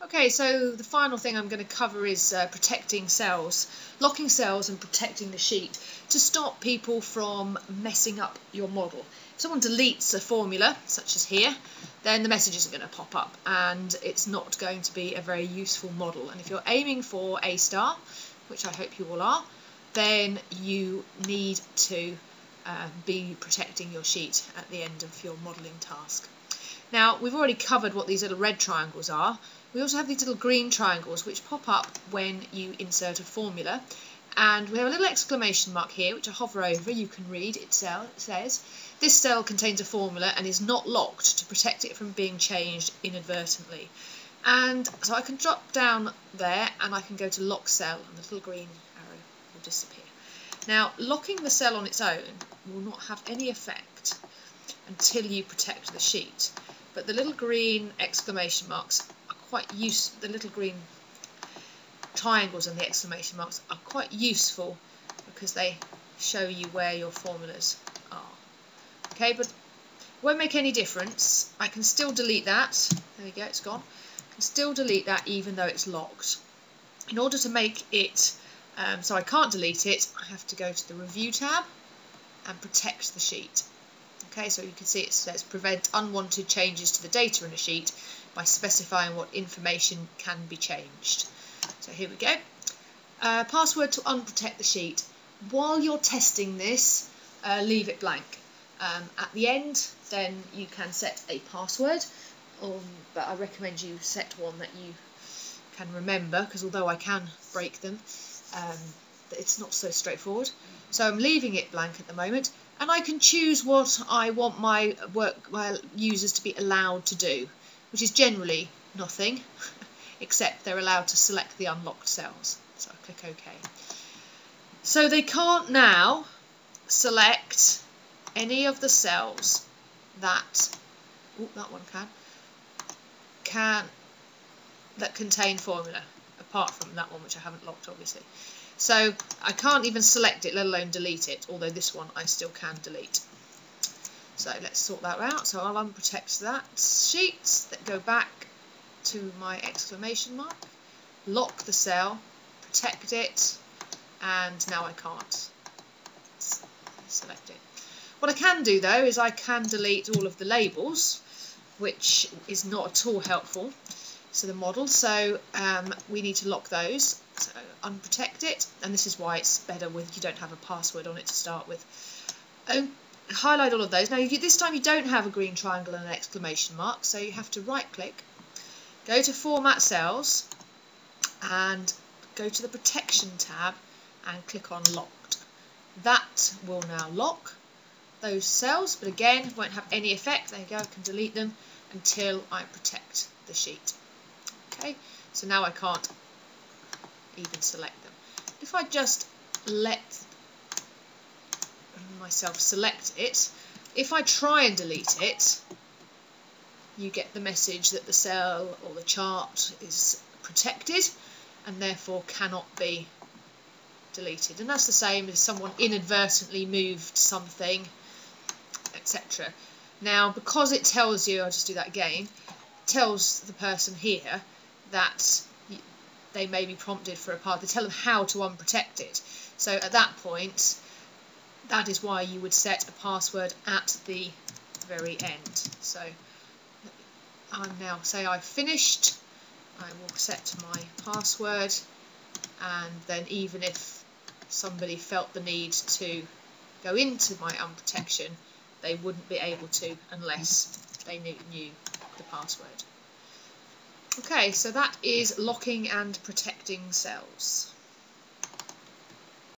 Okay, so the final thing I'm going to cover is protecting cells, locking cells and protecting the sheet to stop people from messing up your model. If someone deletes a formula, such as here, then the message isn't going to pop up and it's not going to be a very useful model. And if you're aiming for A star, which I hope you all are, then you need to be protecting your sheet at the end of your modelling task. Now, we've already covered what these little red triangles are. We also have these little green triangles which pop up when you insert a formula, and we have a little exclamation mark here which I hover over. You can read it says this cell contains a formula and is not locked to protect it from being changed inadvertently. And so I can drop down there and I can go to lock cell and the little green arrow will disappear. Now, locking the cell on its own will not have any effect until you protect the sheet, but the little green exclamation marks are quite useful. The little green triangles and the exclamation marks are quite useful because they show you where your formulas are. Okay, but it won't make any difference. I can still delete that. There you go, it's gone. I can still delete that even though it's locked. In order to make it so I can't delete it, I have to go to the Review tab and protect the sheet. Okay, so you can see it says prevent unwanted changes to the data in a sheet by specifying what information can be changed. So here we go. Password to unprotect the sheet. While you're testing this, leave it blank. At the end, then you can set a password, but I recommend you set one that you can remember, because although I can break them, it's not so straightforward. So I'm leaving it blank at the moment, and I can choose what I want my users to be allowed to do, which is generally nothing, except they're allowed to select the unlocked cells. So I click OK. So they can't now select any of the cells that that one that contain formula, apart from that one which I haven't locked, obviously. So I can't even select it, let alone delete it, although this one I still can delete. So let's sort that out. So I'll unprotect that sheet, go back to my exclamation mark, lock the cell, protect it, and now I can't select it. What I can do though is I can delete all of the labels, which is not at all helpful to the model, so we need to lock those. So unprotect it, and this is why it's better with you don't have a password on it to start with. Highlight all of those. Now this time you don't have a green triangle and an exclamation mark, so you have to right click, go to Format Cells and go to the Protection tab and click on Locked. That will now lock those cells, but again won't have any effect. There you go, I can delete them until I protect the sheet. Okay, so now I can't even select them. If I just let myself select it, if I try and delete it, you get the message that the cell or the chart is protected and therefore cannot be deleted. And that's the same as someone inadvertently moved something, etc. Now, because it tells you, I'll just do that again, tells the person here that they may be prompted for a path. They tell them how to unprotect it. So at that point, that is why you would set a password at the very end. So I'm now, say I've finished, I will set my password, and then even if somebody felt the need to go into my unprotection, they wouldn't be able to unless they knew the password. Okay, so that is locking and protecting cells.